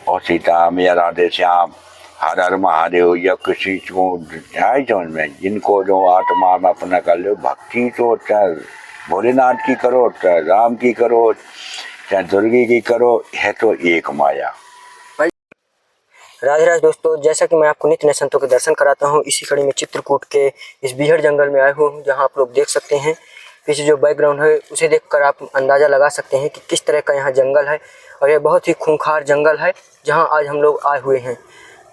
और सीताराम या राधे श्याम, हर हर महादेव या किसी को आए समझ में, जिनको जो आत्मा में अपना कर लो भक्ति, तो चाहे भोलेनाथ की करो, चाहे राम की करो, चाहे दुर्गे की करो, है तो एक माया। राधे राधे दोस्तों, जैसा कि मैं आपको नित्य नए संतों के दर्शन कराता हूं, इसी कड़ी में चित्रकूट के इस बीहड़ जंगल में आए हुए हूं, जहां आप लोग देख सकते हैं पीछे जो बैकग्राउंड है उसे देखकर आप अंदाज़ा लगा सकते हैं कि किस तरह का यहाँ जंगल है। और यह बहुत ही खूंखार जंगल है जहाँ आज हम लोग आए हुए हैं।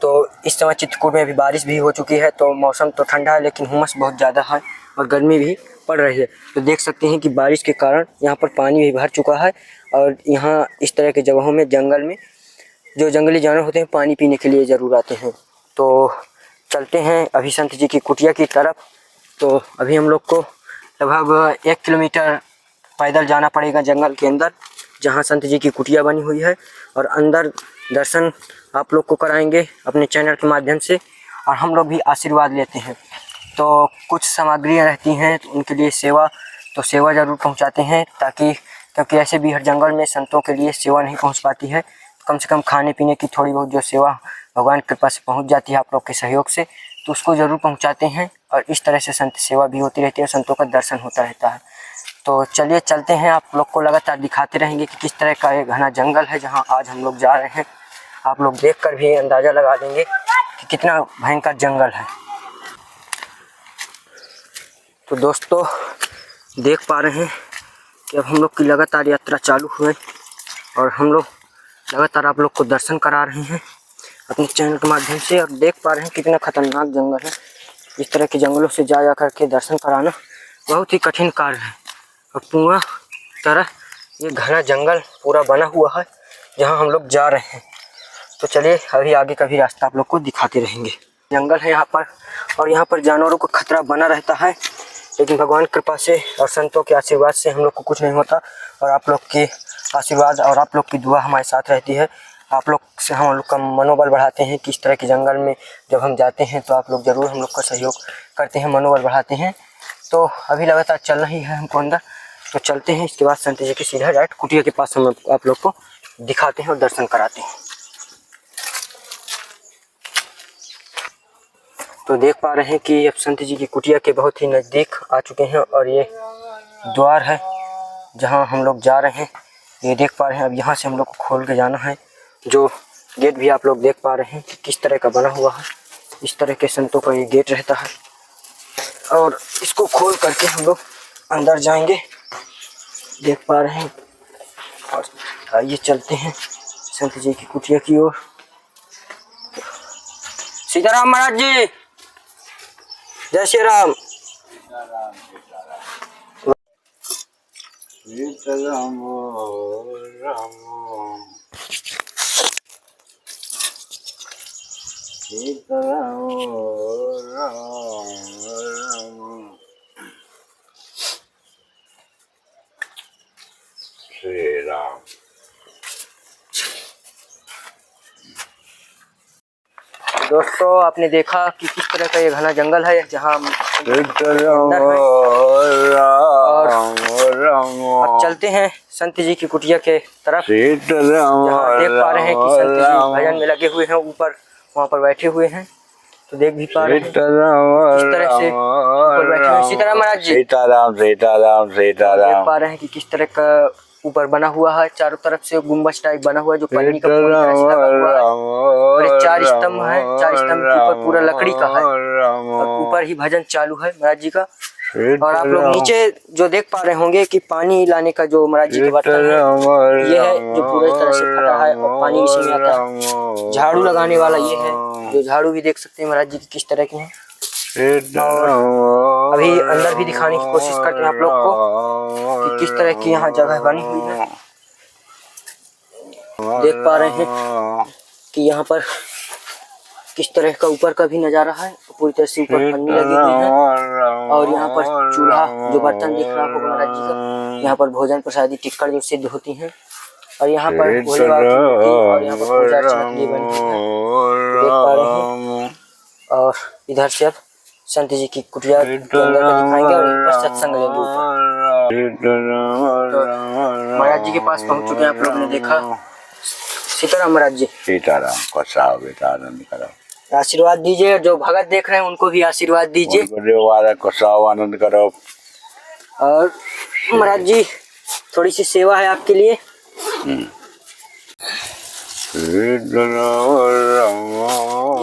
तो इस समय चित्रकूट में अभी बारिश भी हो चुकी है, तो मौसम तो ठंडा है लेकिन हुमस बहुत ज़्यादा है और गर्मी भी पड़ रही है। तो देख सकते हैं कि बारिश के कारण यहाँ पर पानी भी भर चुका है और यहाँ इस तरह के जगहों में जंगल में जो जंगली जानवर होते हैं पानी पीने के लिए ज़रूर आते हैं। तो चलते हैं अभी संत जी की कुटिया की तरफ। तो अभी हम लोग को लगभग 1 किलोमीटर पैदल जाना पड़ेगा जंगल के अंदर, जहाँ संत जी की कुटिया बनी हुई है, और अंदर दर्शन आप लोग को कराएंगे अपने चैनल के माध्यम से, और हम लोग भी आशीर्वाद लेते हैं। तो कुछ सामग्रियाँ रहती हैं तो उनके लिए सेवा ज़रूर पहुँचाते हैं, ताकि क्योंकि ऐसे भी हर जंगल में संतों के लिए सेवा नहीं पहुँच पाती है, कम से कम खाने पीने की थोड़ी बहुत जो सेवा भगवान की कृपा से पहुँच जाती है आप लोग के सहयोग से, तो उसको ज़रूर पहुँचाते हैं। और इस तरह से संत सेवा भी होती रहती है, संतों का दर्शन होता रहता है। तो चलिए चलते हैं, आप लोग को लगातार दिखाते रहेंगे कि किस तरह का ये घना जंगल है जहाँ आज हम लोग जा रहे हैं। आप लोग देखकर भी अंदाज़ा लगा देंगे कि कितना भयंकर जंगल है। तो दोस्तों देख पा रहे हैं कि अब हम लोग की लगातार यात्रा चालू हुई और हम लोग लगातार आप लोग को दर्शन करा रहे हैं अपने चैनल के माध्यम से, और देख पा रहे हैं कितना खतरनाक जंगल है। इस तरह के जंगलों से जा करके दर्शन कराना बहुत ही कठिन कार्य है, और पूरा तरह ये घना जंगल पूरा बना हुआ है जहां हम लोग जा रहे हैं। तो चलिए अभी आगे का भी रास्ता आप लोग को दिखाते रहेंगे। जंगल है यहाँ पर, और यहाँ पर जानवरों को खतरा बना रहता है, लेकिन भगवान कृपा से और संतों के आशीर्वाद से हम लोग को कुछ नहीं होता, और आप लोग के आशीर्वाद और आप लोग की दुआ हमारे साथ रहती है। आप लोग से हम लोग का मनोबल बढ़ाते हैं कि इस तरह के जंगल में जब हम जाते हैं तो आप लोग ज़रूर हम लोग का सहयोग करते हैं, मनोबल बढ़ाते हैं। तो अभी लगातार चलना ही है हमको अंदर, तो चलते हैं। इसके बाद संत जी की सीधा डायरेक्ट कुटिया के पास हम आप लोग को दिखाते हैं और दर्शन कराते हैं। तो देख पा रहे हैं कि अब संत जी की कुटिया के बहुत ही नज़दीक आ चुके हैं, और ये द्वार है जहां हम लोग जा रहे हैं। ये देख पा रहे हैं, अब यहाँ से हम लोग को खोल के जाना है। जो गेट भी आप लोग देख पा रहे हैं कि किस तरह का बना हुआ है, इस तरह के संतों का ये गेट रहता है, और इसको खोल करके हम लोग अंदर जाएंगे। देख पा रहे हैं, और आइए चलते हैं संत जी की कुटिया की ओर। सीताराम महाराज जी, जय श्री राम। सीताराम राम सीताराम राम राम श्री राम। दोस्तों आपने देखा कि किस तरह का ये घना जंगल है जहाँ अब चलते हैं संत जी की कुटिया के तरफ, जहाँ देख पा रहे हैं कि संत जी भजन में लगे हुए हैं, ऊपर वहाँ पर बैठे हुए हैं। तो देख भी पा रहे हैं किस तरह से ऊपर बैठे हुए। सीताराम महाराज जी, सीताराम सीताराम सीताराम। देख पा रहे हैं कि किस तरह का ऊपर बना हुआ है, चारों तरफ से गुम्बज टाइप बना हुआ है जो पन्नी का पूरी तरह से लगा हुआ है, और ये 4 स्तंभ है, 4 स्तंभ के ऊपर पूरा लकड़ी का है, और ऊपर ही भजन चालू है महाराज जी का। और आप लोग नीचे जो देख पा रहे होंगे कि पानी लाने का जो महाराज जी का बर्तन है ये है, जो पूरी तरह से फटा है और पानी इसी में आता है। झाड़ू लगाने वाला ये है, जो झाड़ू भी देख सकते हैं महाराज जी की किस तरह की है। और अभी अंदर भी दिखाने की कोशिश करते हैं आप लोग को कि किस तरह की यहाँ जगह बनी हुई है। देख पा रहे हैं कि यहाँ पर किस तरह का ऊपर का भी नजारा है, पूरी तरह से ऊपर पन्नी लगी हुई है, और यहाँ पर चूल्हा जो बर्तन दिख रहा होगा महाराज जी का, यहाँ पर भोजन प्रसादी टिक्कड़ जो सिद्ध होती हैं, और यहाँ पर भोले बाबा की मूर्ति और यहाँ पर पूजा अर्चना के लिए बनी हुई है, देख पा रहे हैं। और इधर से अब संत जी की कुटिया के अंदर का दिखाएंगे और ऊपर सत्संग लेंगे ऊपर। तो महाराज जी के पास पहुंच चुके हैं, आप लोगों ने देखा सीताराम महाराज जी। सीताराम का बेटा आनंद करो। आशीर्वाद दीजिए, जो भगत देख रहे हैं उनको भी आशीर्वाद दीजिए। आनंद करो। और महाराज जी थोड़ी सी सेवा है आपके लिए। जी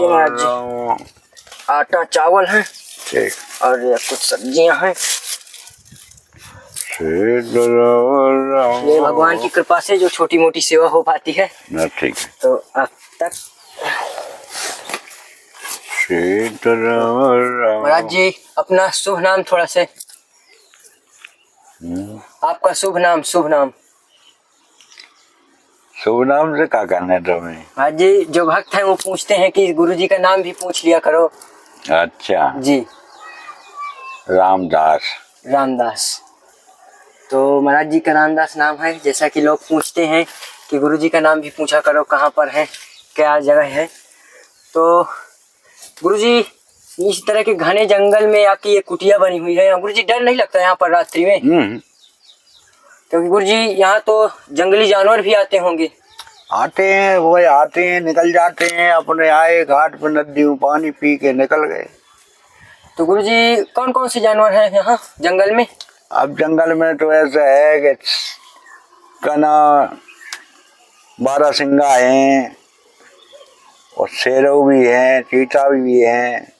महाराज जी, आटा चावल है ठीक, और ये कुछ सब्जियां हैं। ये भगवान की कृपा से जो छोटी मोटी सेवा हो पाती है। ठीक, तो अब तक महाराज जी अपना शुभ नाम थोड़ा से, आपका शुभ नाम। शुभ नाम से क्या करना है तुम्हें? महाराज जी जो भक्त हैं वो पूछते हैं कि गुरु जी का नाम भी पूछ लिया करो। अच्छा जी, रामदास। रामदास। तो महाराज जी का रामदास नाम है। जैसा कि लोग पूछते हैं कि गुरु जी का नाम भी पूछा करो, कहाँ पर है, क्या जगह है। तो गुरु जी इस तरह के घने जंगल में आपकी ये कुटिया बनी हुई है, गुरु जी डर नहीं लगता यहाँ पर रात्रि में? क्योंकि गुरु जी यहाँ तो जंगली जानवर भी आते होंगे। आते हैं, वो आते हैं निकल जाते हैं, अपने आए घाट पर नदी में पानी पी के निकल गए। तो गुरु जी कौन कौन से जानवर हैं यहाँ जंगल में? अब जंगल में तो ऐसा है कि कना बारहसिंगा हैं और शेरों भी हैं, चीता भी हैं।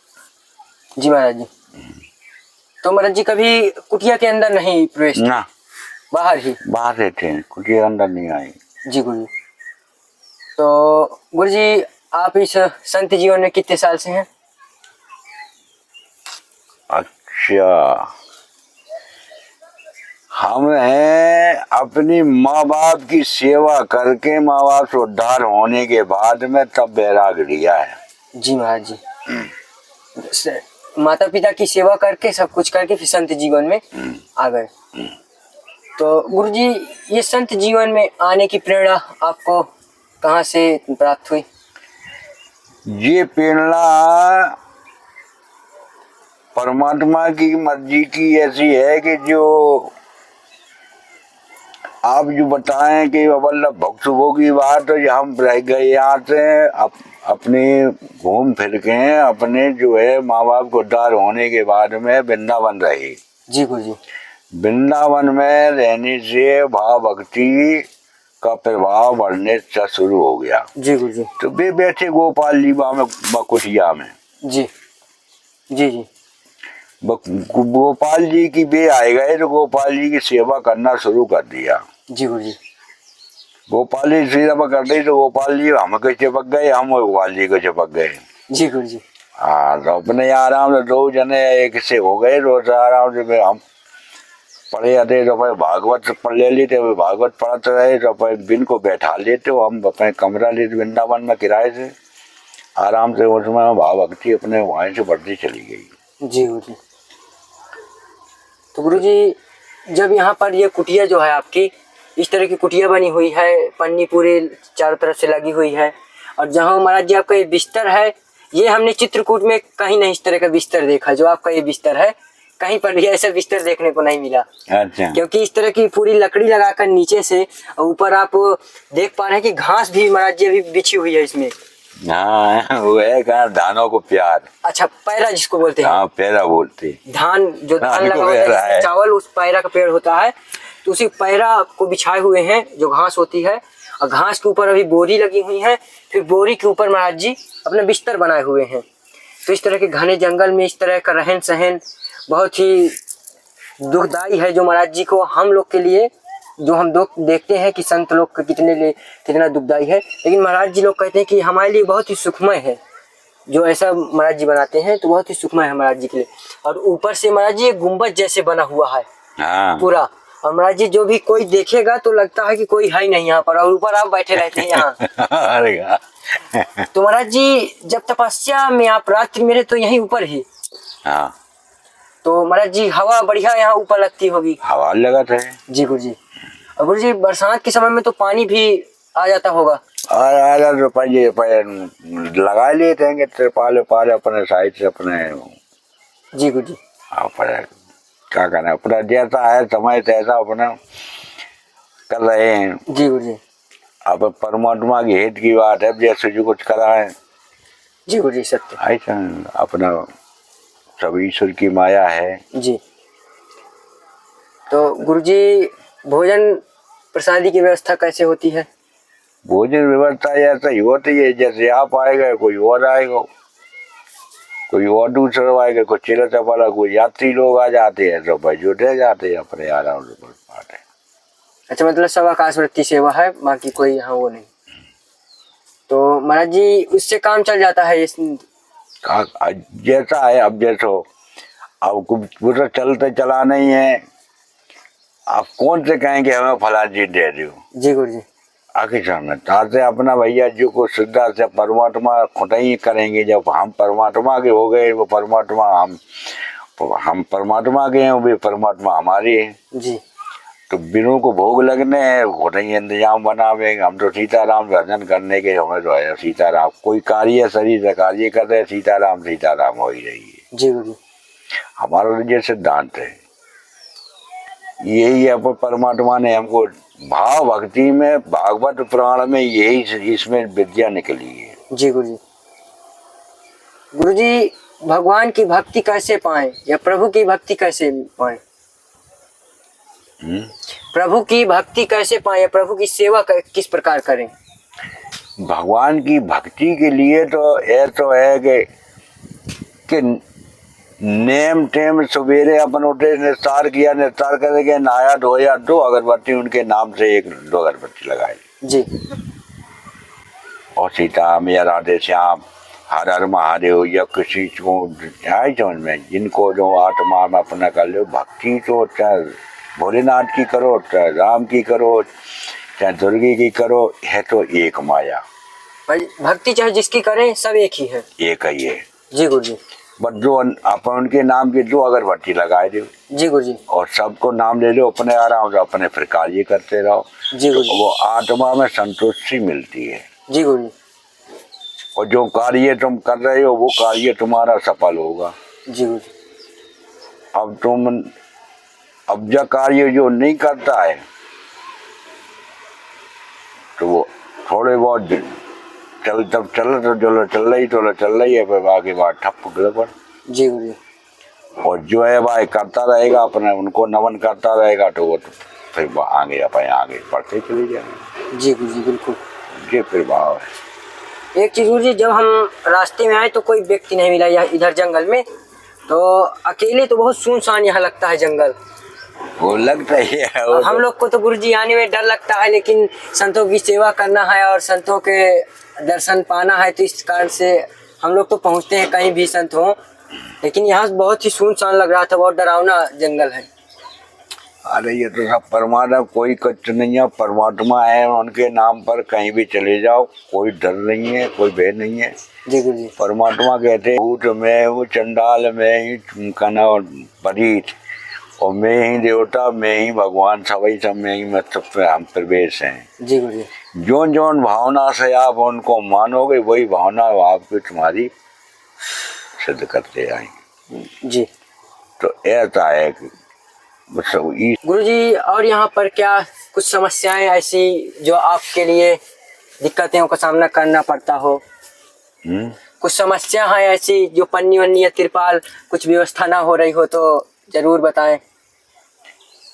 जी महाराज जी। तो महाराज जी कभी कुटिया के अंदर नहीं प्रवेश? ना, बाहर ही? बाहर रहते हैं, कुटिया अंदर नहीं आए। जी गुरु जी। तो गुरु जी आप इस संत जीवन में कितने साल से हैं? अच्छा, हम हैं अपनी माँ बाप की सेवा करके, माँ बाप से उद्धार होने के बाद में तब बैराग लिया है। जी महाराज जी, माता पिता की सेवा करके सब कुछ करके फिर संत जीवन में आ गए। तो गुरु जी ये संत जीवन में आने की प्रेरणा आपको कहाँ से प्राप्त हुई? ये प्रेरणा परमात्मा की मर्जी की ऐसी है कि जो आप जो बताएं कि वल्लभ भक्त सुबह की बात, तो हम रह गए यहाँ से अपने घूम फिर के अपने जो है माँ बाप को उद्धार होने के बाद में वृंदावन रहे। जी गुरु जी। वृंदावन में रहने से भाव भक्ति का प्रभाव बढ़ने से शुरू हो गया। जी गुरु जी। तो वे बैठे गोपाल जी में कुटिया में। जी जी जी। गोपाल जी की वे आए गए तो गोपाल जी की सेवा करना शुरू कर दिया। जी गुरु जी। गोपाल जी सेवा कर दी तो गोपाल जी हमको चिपक गए, हम गोपाल जी को चिपक गए। जी गुरु जी। हाँ, तो अपने आराम से दो जने एक से हो गए, रोज आराम से हम पढ़े जाते तो भाई भागवत पढ़ ले लेते, भागवत पढ़ते रहे तो भाई बिन को बैठा लेते, हम अपने कमरा लेते वृंदावन में किराए से, आराम से उसमें भाव भक्ति अपने वहीं से बढ़ती चली गई। जी गुरु जी। तो गुरु जी जब यहाँ पर ये कुटिया जो है आपकी, इस तरह की कुटिया बनी हुई है, पन्नी पूरी चारों तरफ से लगी हुई है, और जहाँ महाराज जी आपका ये बिस्तर है, ये हमने चित्रकूट में कहीं नहीं इस तरह का बिस्तर देखा। जो आपका ये बिस्तर है कहीं पर भी ऐसा बिस्तर देखने को नहीं मिला। अच्छा। क्योंकि इस तरह की पूरी लकड़ी लगाकर नीचे से ऊपर आप देख पा रहे हैं कि घास भी महाराज जी अभी बिछी हुई है इसमें। हाँ, वो है कहा धानों को प्यार। अच्छा, पैरा जिसको बोलते हैं। हाँ, पैरा बोलते। धान जो धान लगा होता है, चावल, उस पैरा का पेड़ होता है, तो उसी पैरा को बिछाए हुए हैं जो घास होती है, और घास के ऊपर अभी बोरी लगी हुई है, फिर बोरी के ऊपर महाराज जी अपने बिस्तर बनाए हुए हैं। तो इस तरह के घने जंगल में इस तरह का रहन सहन बहुत ही दुखदाई है, जो महाराज जी को हम लोग के लिए, जो हम दुख देखते हैं कि संत लोग का कितना दुखदाई है, लेकिन महाराज जी लोग कहते हैं कि हमारे लिए बहुत ही सुखमय है। जो ऐसा महाराज जी बनाते हैं तो बहुत ही सुखमय है महाराज जी के लिए। और ऊपर से महाराज जी एक गुम्बद जैसे बना हुआ है। हाँ। पूरा, और महाराज जी जो भी कोई देखेगा तो लगता है कि कोई है ही नहीं यहाँ पर, और ऊपर आप बैठे रहते हैं यहाँ। तो महाराज जी जब तपस्या में आप रात्रि मेरे तो यहीं ऊपर ही। हाँ। तो महाराज जी हवा बढ़िया यहाँ ऊपर लगती होगी। हवा लगा था। जी गुरु जी। और गुरु जी बरसात के समय में तो पानी भी आ जाता होगा। और आजा तो लगा लेते हैं त्रिपाल अपने साइड से अपने। जी गुरु जी। क्या करना, अपना जैसा है समय तैसा अपना कर रहे हैं। जी गुरु जी। अब परमात्मा के हित की बात है, जैसे जो कुछ करा है जी गुरुजी सत्य। ऐसा अपना सब ईश्वर की माया है। जी तो गुरुजी भोजन प्रसादी की व्यवस्था कैसे होती है? भोजन व्यवस्था ऐसा ही होती है, जैसे आप आएगा कोई और आएगा, कोई और दूसरा आएगा, कोई चिल्ला चपाला, कोई यात्री लोग आ जाते हैं तो भाई जुटे जाते हैं अपने आराम से बात है। अच्छा मतलब सब आकाशवृत्ति सेवा है, बाकी कोई यहाँ वो नहीं। तो महाराज जी उससे काम चल जाता है जैसा है। अब जैसो अब पूरा चलते चला नहीं है, आप कौन से कहेंगे हमें फला चीज दे दो। जी गुरुजी। आखिर सामने ताते अपना भैया जो को श्रद्धा से परमात्मा खुद ही करेंगे। जब हम परमात्मा के हो गए, वो परमात्मा हम परमात्मा के हैं, वो परमात्मा हमारे हैं जी। तो बिनों को भोग लगने हैं, खुद ही इंतजाम बनावेंगे। हम तो सीताराम भजन करने के हमें तो है सीताराम, कोई कार्य शरीर से कार्य कर रहे, सीताराम सीताराम हो ही रही है। जी गुरुजी। हमारा ये सिद्धांत है, यही है परमात्मा ने हमको भाव भक्ति में, भागवत पुराण में यही इसमें विद्या निकली है। जी गुरुजी। गुरुजी भगवान की भक्ति कैसे पाएं या प्रभु की भक्ति कैसे पाएं? प्रभु की भक्ति कैसे पाएं, प्रभु की सेवा किस प्रकार करें? भगवान की भक्ति के लिए तो है कि नेम टेम सवेरे अपन उठे, निस्तार किया, निस्तार करके नहाया धोया, 2 अगरबत्ती उनके नाम से 1-2 अगरबत्ती लगाई जी। और सीताराम या राधे श्याम हर हर महादेव या किसी को आए समझ में, जिनको जो आत्मा में अपना कर लो। भक्ति तो चाहे भोलेनाथ की करो, चाहे राम की करो, चाहे दुर्गे की करो, है तो एक माया। भक्ति चाहे जिसकी करें सब एक ही है, एक ही है। जी गुरुजी। बस जो अपन उनके नाम की 2 अगरबत्ती लगाए दो जी गुरुजी, और सबको नाम ले लो, अपने आराम से अपने फिर कार्य करते रहो जी गुरुजी। तो वो आत्मा में संतुष्टि मिलती है। जी गुरुजी। और जो कार्य तुम कर रहे हो वो कार्य तुम्हारा सफल होगा। जी गुरुजी। अब जो कार्य जो नहीं करता है तो वो थोड़े बहुत चल रही है, फिर आगे बात ठप गड़बड़। जी गुरुजी। और जो है भाई करता रहेगा, अपने उनको नमन करता रहेगा तो वो तो फिर आगे बढ़ते चले जाएंगे। जी गुरुजी बिल्कुल, ये फिर भाव है। एक चीज गुरुजी, जब हम रास्ते में आए तो कोई व्यक्ति नहीं मिला इधर जंगल में, तो अकेले तो बहुत सुनसान यहाँ लगता है जंगल। वो लगता ही है। हम लोग को तो गुरुजी आने में डर लगता है, लेकिन संतों की सेवा करना है और संतों के दर्शन पाना है, तो इस कारण से हम लोग तो पहुँचते हैं कहीं भी संत हो। लेकिन यहाँ बहुत ही सुनसान लग रहा था, बहुत डरावना जंगल है। अरे ये तो सब परमात्मा, कोई कष्ट नहीं है, परमात्मा है, उनके नाम पर कहीं भी चले जाओ, कोई डर नहीं है, कोई भय नहीं है। जी गुरुजी। परमात्मा कहते भूत में हूँ, चंडाल में ही कना और परीत, और मैं ही देवता, मैं ही भगवान, सभी सब में ही मतलब हम प्रवेश हैं। जी गुरुजी। जोन जोन भावना से आप उनको मानोगे, वही भावना आपकी तुम्हारी सिद्ध करते आएंगे। जी। तो ऐसा है कि गुरुजी, और यहाँ पर क्या कुछ समस्याएं ऐसी जो आपके लिए दिक्कतों का सामना करना पड़ता हो? कुछ समस्या है ऐसी जो पन्नी वन्नी या तिरपाल कुछ व्यवस्था ना हो रही हो तो जरूर बताएं।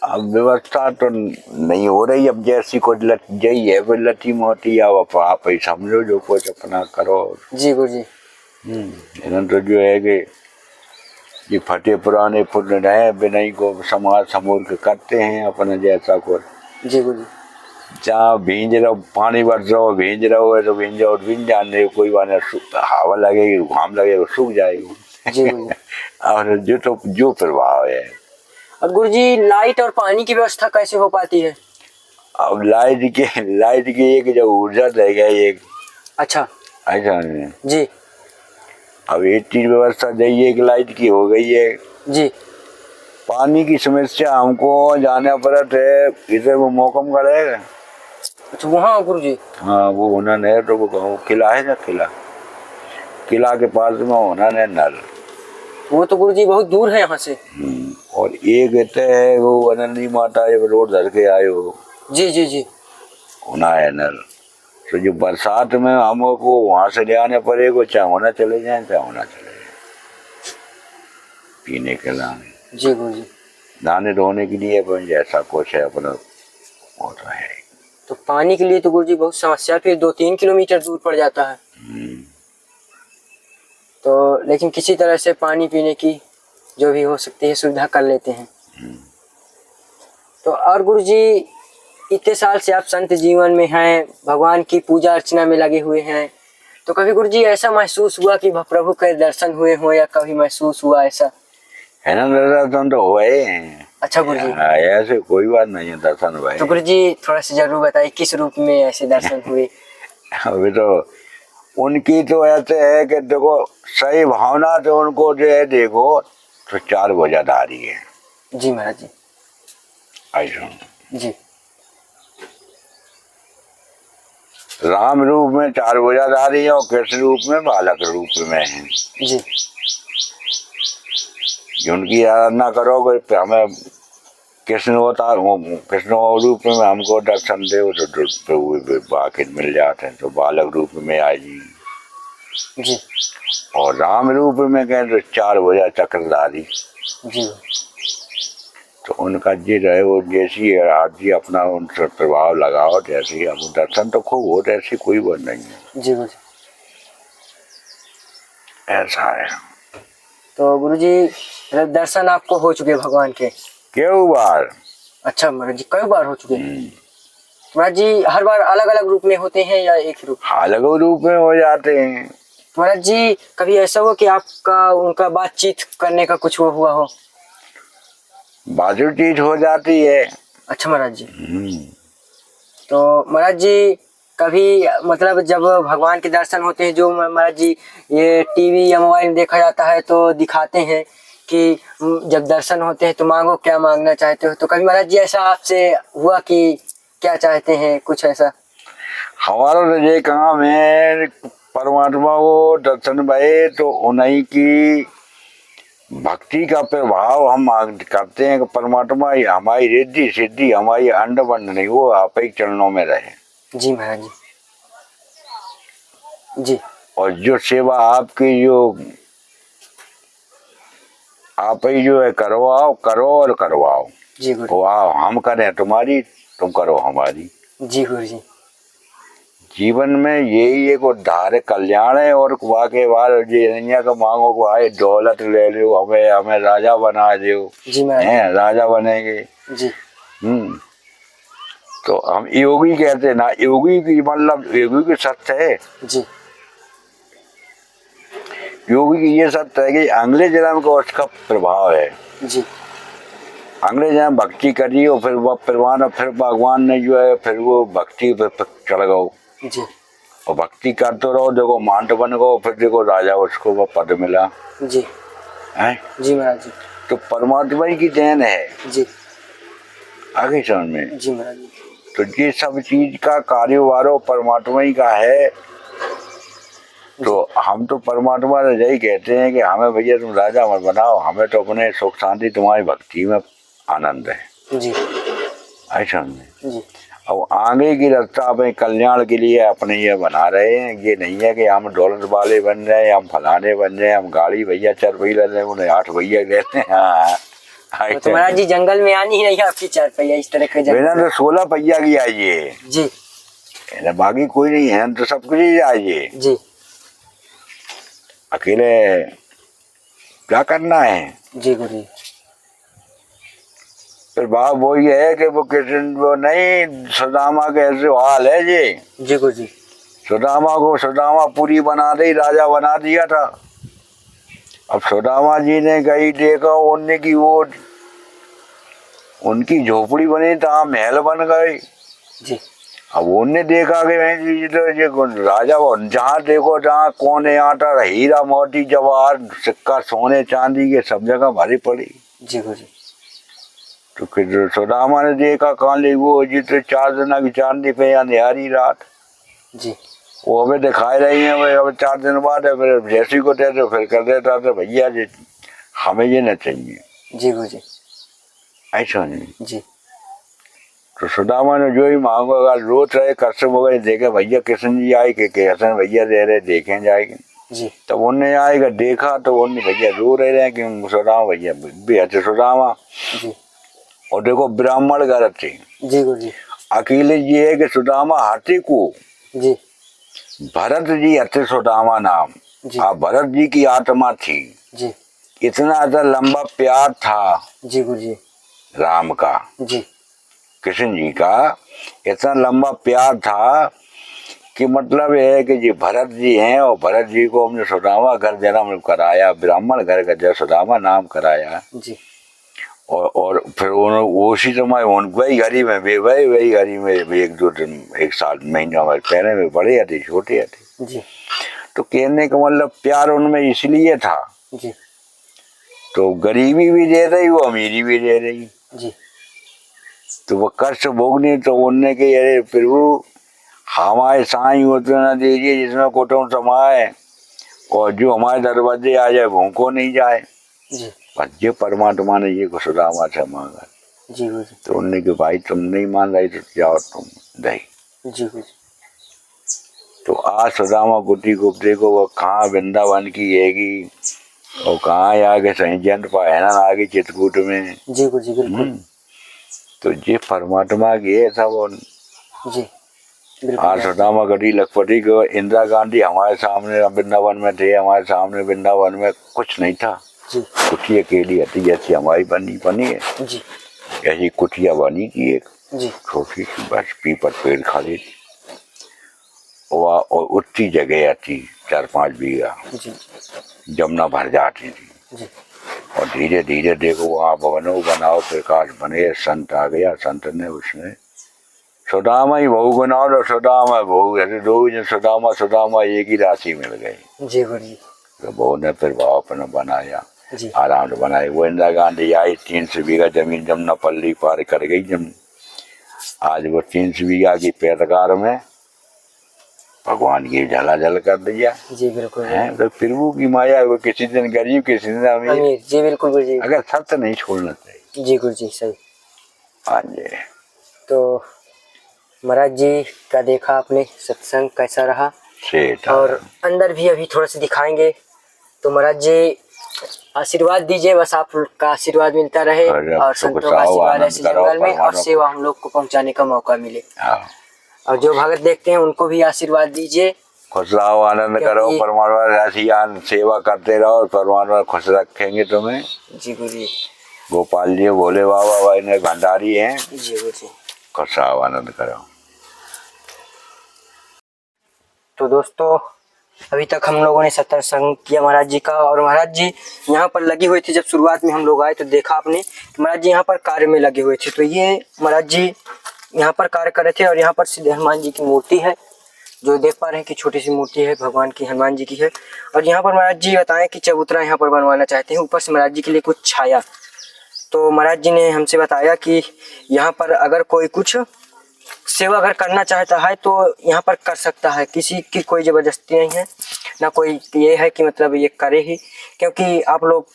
अब व्यवस्था तो नहीं हो रही, अब जैसी कुछ जई है वो लटी मोटी, अब आप ही समझो, जो कुछ अपना करो। जी गुरुजी। तो जो है कि ये फटे पुराने पुण्य रहे बिनई को समाज समूर के करते हैं अपना जैसा को। जी गुरुजी। जहाँ भींज रहो, पानी बरस रहो, भींज रहो है तो भींज जाओ, भींज जाने कोई बात, हवा लगेगी, घाम लगेगा, सूख जाएगी। जी और जो प्रभाव है। अब गुरुजी लाइट और पानी की व्यवस्था कैसे हो पाती है? अब लाइट की एक जो ऊर्जा रह गया एक। अच्छा ऐसा जी। अब एक चीज व्यवस्था चाहिए कि लाइट की हो गई है। जी। पानी की समस्या हमको जाने पड़त है, इधर वो मौकम करेगा। अच्छा वहाँ गुरुजी? हाँ वो उन्होंने तो वो किला है ना, किला के पास में उन्होंने नल। वो तो गुरुजी बहुत दूर है यहाँ से। और एक है वो अनंती माता जब रोड धर के आए हो। जी जी जी। उन्हें है नल। तो जो बरसात में हमको वहां से ले आने पड़ेगा, चाहे होना चले जाए चाहे होना चले जाए, पीने के लाने। जी गुरुजी। दाने धोने के लिए अपन जैसा कुछ है अपना वो तो है। तो पानी के लिए तो गुरुजी बहुत समस्या, फिर 2-3 किलोमीटर दूर पड़ जाता है। तो लेकिन किसी तरह से पानी पीने की जो भी हो सकती है सुविधा कर लेते हैं। तो और गुरुजी इतने साल से आप संत जीवन में हैं, भगवान की पूजा अर्चना में लगे हुए हैं, तो कभी गुरुजी ऐसा महसूस हुआ कि प्रभु के दर्शन हुए हो, या कभी महसूस हुआ ऐसा? है ना, दर्शन तो हुए हैं। अच्छा गुरुजी। ऐसे कोई बात नहीं है, दर्शन हुए। तो गुरुजी थोड़ा सा जरूर बताइए किस रूप में ऐसे दर्शन हुए? अभी तो उनकी तो ऐसे है कि देखो सही भावना तो उनको जो है देखो तो 4 वजहदारी है। जी महाराज जी। ऐसा जी। राम रूप में 4 वजहदारी है और कृष्ण रूप में बालक रूप में है। जी। उनकी आराधना करोगे हमें कृष्ण होता, कृष्ण रूप में हमको दर्शन दे तो प्रभु आखिर मिल जाते हैं, तो बालक रूप में आएगी। जी। और राम रूप में कहें तो 4 वजह चक्रधारी। जी। तो उनका जी रहे वो जैसी आरती अपना उनसे प्रभाव लगाओ, जैसे अब दर्शन तो खूब हो, ऐसी कोई बात नहीं है। जी गुरुजी। ऐसा है। तो गुरुजी दर्शन आपको हो चुके भगवान के? क्यों बार? अच्छा महाराज जी, कई बार हो चुके हैं। महाराज जी हर बार अलग अलग रूप में होते हैं या एक ही रूप? अलग रूप में हो जाते हैं। महाराज जी कभी ऐसा हुआ कि आपका उनका बातचीत करने का कुछ वो हुआ हो? बातचीत हो जाती है। अच्छा महाराज जी। तो महाराज जी कभी मतलब जब भगवान के दर्शन होते हैं, जो महाराज जी ये टीवी या मोबाइल में देखा जाता है तो दिखाते हैं कि जब दर्शन होते हैं तो मांगो क्या मांगना चाहते हो, तो कभी महाराज जी ऐसा आपसे हुआ कि क्या चाहते हैं कुछ ऐसा? हमारा तो ये काम है परमात्मा को दर्शन भये तो उन्हीं की भक्ति का प्रभाव हम करते हैं कि परमात्मा हमारी रिद्धि सिद्धि हमारी अंड बंड नहीं, वो आप ही चरणों में रहे। जी महाराज जी। जी। और जो सेवा आपकी जो आप ही जो है करवाओ, करो और करवाओ। जी गुरु। वाह, हम करें तुम्हारी, तुम करो हमारी। जी गुरु जी। जीवन में यही एक उद्धार कल्याण है, और वाके बाद ये का मांगो को आए दौलत ले लो, हमें हमें राजा बना दो। जी हैं राजा बनेंगे। जी। तो हम योगी कहते ना, योगी की मतलब योगी की सत्य है। जी। योगी की ये सत्य है कि अगले जन्म को उसका प्रभाव है। जी। अगले जन्म भक्ति करिए और फिर वह परवान, फिर भगवान ने जो है फिर वो भक्ति पे चढ़ गओ। जी। और भक्ति करते रहो, देखो मांट बन गो, फिर देखो राजा उसको वो पद मिला। जी। है जी महाराज जी। तो परमात्मा की देन है। जी। आगे समझ में। जी महाराज जी। तो ये सब चीज का कार्यवारो परमात्मा ही का है। तो हम तो परमात्मा से यही कहते हैं कि हमें भैया तुम राजा मत बनाओ, हमें तो अपने सुख शांति तुम्हारी भक्ति में आनंद है। जी। ऐसा में। जी। अब आगे की रास्ता अपने कल्याण के लिए अपने ये बना रहे हैं। ये नहीं है कि हम दौलत वाले बन जाए, हम फलाने बन जाए, हम गाड़ी भैया 4 पहिया ले, उन्हें 8 भैया लेते हैं। हाँ तो महाराज जी जंगल में आनी है या आपकी 4 पहिया इस तरह के जंगल तो 16 पहिया की आइए जी। बाकी कोई नहीं है, तो सब कुछ ही आइए जी। अकेले क्या करना है। जी गुरु जी। फिर बात वही है कि वो कृष्ण वो नहीं सुदामा के ऐसे हाल है जी। जी गुरु जी। सुदामा को सुदामा पूरी बना दी, राजा बना दिया था। अब सुदामा जी ने कहीं देखा उनने की वो उनकी झोपड़ी बनी था, महल बन गए। जी। अब उनने देखा कि ये राजा जहाँ देखो जहाँ कोने आटा हीरा मोती जवाहर सिक्का सोने चांदी के सब जगह भरी पड़ी। जी गुरु जी। तो फिर सुदामा ने देखा कहाँ ले वो जितने 4 दिन की चांदी पे अंधेरी रात। जी। वो हमें दिखाई रही है, भाई अब 4 दिन बाद है, फिर जैसी को देते फिर कर देता था भैया जी हमें ये न चाहिए। जी गुरु जी। ऐसा नहीं। जी। तो सुदामा ने जो ही मांगा रोत रहे कश्यप वगैरह देखे भैया कृष्ण जी आए के हसन भैया दे रहे देखें जाएंगे जी तब उन्हें आएगा देखा तो उन्हें भैया रो रहे हैं कि सुदामा भैया बेहद सुदामा जी और देखो ब्राह्मण घर थे जी गुरु जी अकेले ये है कि सुदामा हाथी को जी भरत जी हथे सुदामा नाम जी भरत जी की आत्मा थी जी इतना लंबा प्यार था जी गुरु जी राम का जी कृष्ण जी का इतना लंबा प्यार था कि मतलब ये है कि जी भरत जी हैं और भरत जी को हमने सुदामा घर जन्म कराया ब्राह्मण घर का जब सुदामा नाम कराया जी और फिर उसी समय वही घड़ी में वही घड़ी में एक दो दिन एक साल महीना में पहले में बड़े थे छोटे थे जी तो कहने का मतलब प्यार उनमें इसलिए था जी तो गरीबी भी दे रही वो अमीरी भी दे रही जी तो वो कष्ट भोगनी तो उनने के अरे प्रभु हमारे साई उतना दीजिए जिसमें कुटुंब समाए और जो हमारे दरवाजे आ जाए भूखो नहीं जाए जी बस ये परमात्मा ने ये सुदामा से मांगा जी गुरु जी तो उनने के भाई तुम नहीं मान रही तो जाओ तुम दही जी गुरु जी तो आज सुदामा कुटी को देखो वो कहाँ वृंदावन की हैगी और कहाँ आगे संजन पायना आगे चित्रकूट में जी गुरु जी बिल्कुल तो ये परमात्मा की है था वो जी आज बिल्कुल सुदामा गढ़ी लखपति को इंदिरा गांधी हमारे सामने वृंदावन में थे हमारे सामने वृंदावन में कुछ नहीं था जी कुटिया अकेली आती जैसी हमारी बनी है जी ऐसी कुटिया बनी थी एक जी छोटी सी बस पीपल पेड़ खड़ी थी और उतनी जगह आती 4-5 बीघा जी जमुना भर जाती थी जी और धीरे धीरे देखो वहाँ भवनों बनाओ प्रकाश बने संत आ गया संत ने उसने सुदामा ही बहु बनाओ तो सुदामा बहु ऐसे दो जन सुदामा एक ही राशि मिल गई जी गुरु जी तो बहु ने फिर भाव अपना बनाया जी आराम से बनाई वो इंदिरा गांधी आई 300 बीघा जमीन जमुना पल्ली पार कर गई जम आज वो 300 बीघा की पैदावार में भगवान की झलाझल कर दिया जी बिल्कुल है तो प्रभु की माया वो किसी दिन गरीब किसी दिन अमीर अमीर जी बिल्कुल गुरु जी अगर सत्य नहीं छोड़ना चाहिए जी गुरु जी सही हाँ जी तो महाराज जी का देखा आपने सत्संग कैसा रहा सेठ और अंदर भी अभी थोड़ा सा दिखाएंगे तो महाराज जी आशीर्वाद दीजिए बस आपका आशीर्वाद मिलता रहे और संतों का आशीर्वाद ऐसे जंगल में और सेवा हम लोग को पहुंचाने का मौका मिले हाँ और जो भगत देखते हैं उनको भी आशीर्वाद दीजिए खुश रहो आनंद करो परमात्मा ऐसी सेवा करते रहो और परमात्मा खुश रखेंगे तुम्हें जी गुरु जी गोपाल जी भोले बाबा भाई ने भंडारी हैं जी गुरु जी खुश रहो आनंद करो। तो दोस्तों अभी तक हम लोगों ने सत्संग किया महाराज जी का और महाराज जी यहाँ पर लगे हुए थे जब शुरुआत में हम लोग आए तो देखा आपने कि महाराज जी यहाँ पर कार्य में लगे हुए थे तो ये महाराज जी यहाँ पर कार्य कर रहे थे और यहाँ पर सिद्ध हनुमान जी की मूर्ति है जो देख पा रहे हैं कि छोटी सी मूर्ति है भगवान की हनुमान जी की है और यहाँ पर महाराज जी बताएं कि चबूतरा यहाँ पर बनवाना चाहते हैं ऊपर से महाराज जी के लिए कुछ छाया तो महाराज जी ने हमसे बताया कि यहाँ पर अगर कोई कुछ सेवा अगर करना चाहता है तो यहाँ पर कर सकता है किसी की कोई ज़बरदस्ती नहीं है ना कोई ये है कि मतलब ये करे ही क्योंकि आप लोग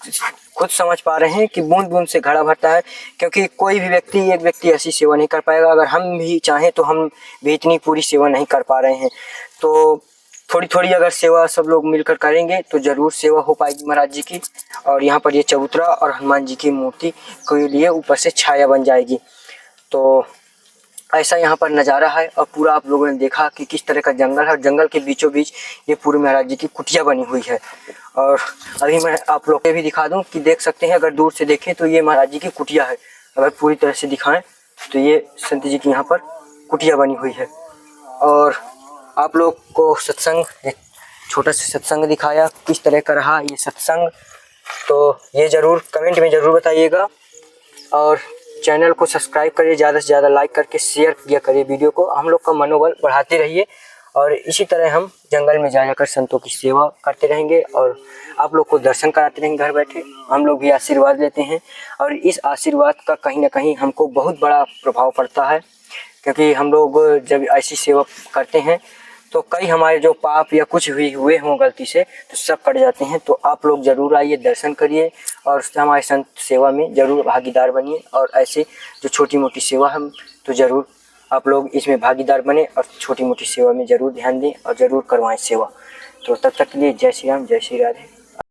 खुद समझ पा रहे हैं कि बूंद बूंद से घड़ा भरता है क्योंकि कोई भी एक व्यक्ति ऐसी सेवा नहीं कर पाएगा अगर हम भी चाहें तो हम भी इतनी पूरी सेवा नहीं कर पा रहे हैं तो थोड़ी थोड़ी अगर सेवा सब लोग मिलकर करेंगे तो ज़रूर सेवा हो पाएगी महाराज जी की और यहाँ पर ये चबूतरा और हनुमान जी की मूर्ति के लिए ऊपर से छाया बन जाएगी तो ऐसा यहाँ पर नज़ारा है और पूरा आप लोगों ने देखा कि किस तरह का जंगल है और जंगल के बीचों बीच ये पूरे महाराज जी की कुटिया बनी हुई है और अभी मैं आप लोग को भी दिखा दूं कि देख सकते हैं अगर दूर से देखें तो ये महाराज जी की कुटिया है अगर पूरी तरह से दिखाएं तो ये संत जी की यहाँ पर कुटिया बनी हुई है और आप लोग को सत्संग एक छोटा सा सत्संग दिखाया किस तरह का रहा ये सत्संग तो ये ज़रूर कमेंट में ज़रूर बताइएगा और चैनल को सब्सक्राइब करिए ज़्यादा से ज़्यादा लाइक करके शेयर किया करिए वीडियो को हम लोग का मनोबल बढ़ाते रहिए और इसी तरह हम जंगल में जाकर संतों की सेवा करते रहेंगे और आप लोग को दर्शन कराते रहेंगे घर बैठे हम लोग भी आशीर्वाद लेते हैं और इस आशीर्वाद का कहीं ना कहीं हमको बहुत बड़ा प्रभाव पड़ता है क्योंकि हम लोग जब ऐसी सेवा करते हैं तो कई हमारे जो पाप या कुछ भी हुए हों गलती से तो सब कट जाते हैं तो आप लोग ज़रूर आइए दर्शन करिए और हमारे संत सेवा में ज़रूर भागीदार बनिए और ऐसे जो छोटी मोटी सेवा हम तो ज़रूर आप लोग इसमें भागीदार बने और छोटी मोटी सेवा में ज़रूर ध्यान दें और ज़रूर करवाएं सेवा। तो तब तक के लिए जय श्री राम, जय श्री राधे।